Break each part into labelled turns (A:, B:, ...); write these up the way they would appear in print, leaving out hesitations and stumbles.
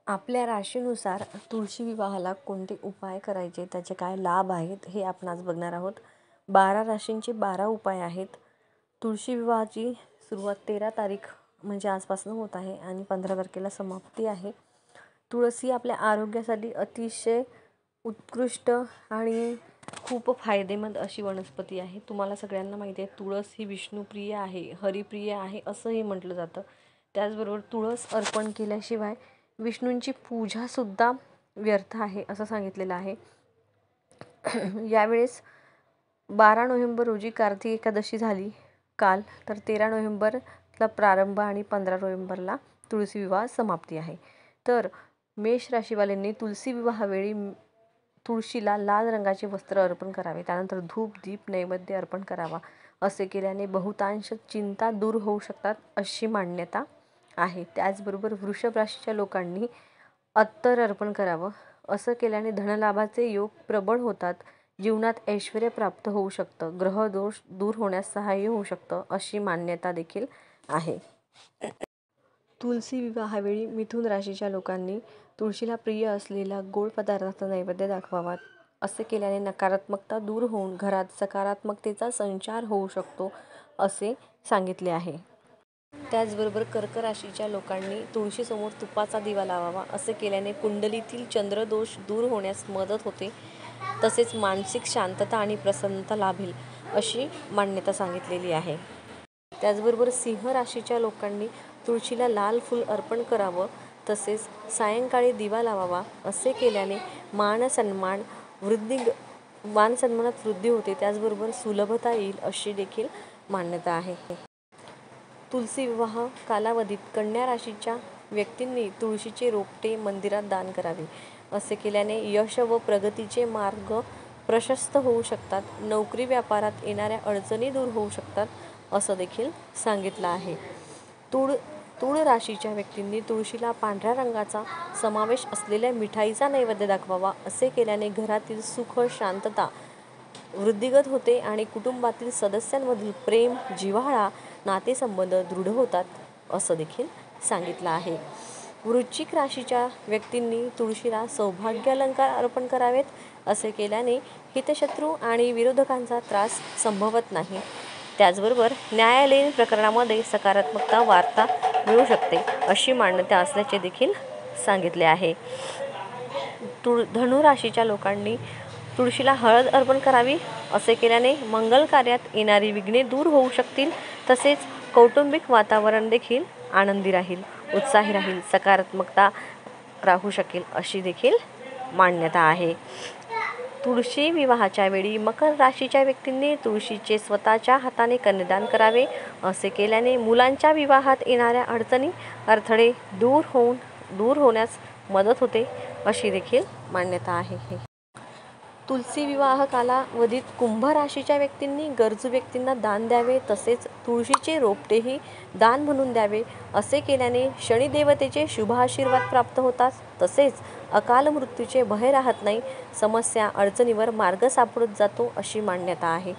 A: आपल्या राशीनुसार तुळशी विवाहाला कोणते उपाय करायचे, त्याचे काय लाभ आहेत हे आपण आज बघणार आहोत. 12 राशींचे 12 उपाय आहेत. तुळशी विवाहाची सुरुवात 13 तारीख म्हणजे आजपासून होत आहे आणि 15 तारखेला समाप्ती आहे. तुळस ही आपल्या आरोग्यासाठी अतिशय उत्कृष्ट आणि खूप फायदेमंद अशी वनस्पती आहे. तुम्हाला सगळ्यांना माहिती आहे, तुळस ही विष्णुप्रिय आहे, हरिप्रिय आहे असंही म्हटलं जातं. त्याचबरोबर तुळस अर्पण केल्याशिवाय विष्णूंची पूजासुद्धा व्यर्थ आहे असं सांगितलेलं आहे. यावेळेस 12 नोव्हेंबर रोजी कार्तिक एकादशी झाली काल, तर 13 नोव्हेंबरला प्रारंभ आणि 15 नोव्हेंबरला तुळशी विवाह समाप्ती आहे. तर मेष राशीवाल्यांनी तुळशी विवाहावेळी तुळशीला लाल रंगाचे वस्त्र अर्पण करावे, त्यानंतर धूप दीप नैवेद्य अर्पण करावा. असे केल्याने बहुतांश चिंता दूर होऊ शकतात अशी मान्यता आहे. त्याचबरोबर वृषभ राशीच्या लोकांनी अत्तर अर्पण करावं. असं केल्याने धनलाभाचे योग प्रबळ होतात, जीवनात ऐश्वर्य प्राप्त होऊ शकतं, ग्रहदोष दूर होण्यास सहाय्य होऊ शकतं अशी मान्यता देखील आहे. तुळशी विवाहावेळी मिथुन राशीच्या लोकांनी तुळशीला प्रिय असलेला गोड पदार्थाचा नैवेद्य दाखवावा. असे केल्याने नकारात्मकता दूर होऊन घरात सकारात्मकतेचा संचार होऊ शकतो असे सांगितले आहे. त्याचबरोबर कर्क राशीच्या लोकांनी तुळशीसमोर तुपाचा दिवा लावावा. असे केल्याने कुंडलीतील चंद्रदोष दूर होण्यास मदत होते, तसेच मानसिक शांतता आणि प्रसन्नता लाभेल अशी मान्यता सांगितलेली आहे. त्याचबरोबर सिंह राशीच्या लोकांनी तुळशीला लाल फूल अर्पण करावं, तसेच सायंकाळी दिवा लावावा. असे केल्याने मानसन्मानात वृद्धी होते, त्याचबरोबर सुलभता येईल अशी देखील मान्यता आहे. तुळशी विवाह कालावधीत कन्या राशीच्या व्यक्तींनी तुळशीचे रोपटे मंदिरात दान करावे. असे केल्याने यश व प्रगतीचे मार्ग प्रशस्त होऊ शकतात, नोकरी व्यापारात येणाऱ्या अडचणी दूर होऊ शकतात असं देखील सांगितलं आहे. तुळ राशीच्या व्यक्तींनी तुळशीला पांढऱ्या रंगाचा समावेश असलेल्या मिठाईचा नैवेद्य दाखवावा. असे केल्याने घरातील सुख शांतता वृद्धिंगत होते आणि कुटुंबातील सदस्यांमधील प्रेम जिव्हाळा नातेसंबंध दृढ होतात असं देखील सांगितलं आहे. वृश्चिक राशीच्या व्यक्तींनी तुळशीला सौभाग्यालंकार अर्पण करावेत. असे केल्याने हितशत्रू आणि विरोधकांचा त्रास संभवत नाही. त्याचबरोबर न्यायालयीन प्रकरणामध्ये सकारात्मकता वार्ता मिळू शकते अशी मान्यता असल्याचे देखील सांगितले आहे. धनु राशीच्या लोकांनी तुळशीला हळद अर्पण करावी. असे केल्याने मंगल कार्यात येणारी विघ्ने दूर होऊ शकतील, तसेच कौटुंबिक वातावरण देखील आनंदी राहील, उत्साही राहील, सकारात्मकता राहू शकेल अशी देखील मान्यता आहे. तुळशी विवाहाच्या वेळी मकर राशीच्या व्यक्तींनी तुळशीचे स्वतःच्या हाताने कन्यादान करावे. असे केल्याने मुलांच्या विवाहात येणाऱ्या अडचणी अडथळे दूर होण्यास मदत होते अशी देखील मान्यता आहे. तुळशी विवाह कालावधीत कुंभ राशीच्या व्यक्तींनी गरजू व्यक्तींना दान द्यावे, तसेच तुळशीचे रोपटेही दान म्हणून द्यावे. असे केल्याने शनिदेवतेचे शुभ आशीर्वाद प्राप्त होतात, तसेच अकाल मृत्यूचे भय राहत नाही, समस्या अडचणीवर मार्ग सापडत जातो अशी मान्यता आहे.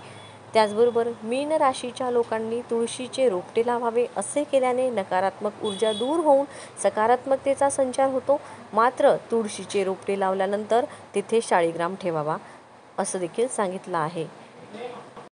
A: त्याचबरोबर मीन राशीच्या लोकांनी तुळशीचे रोपटे लावावे. असे केल्याने नकारात्मक ऊर्जा दूर होऊन सकारात्मकतेचा संचार होतो. मात्र तुळशीचे रोपटे लावल्यानंतर तिथे शाळीग्राम ठेवावा असं देखील सांगितलं आहे.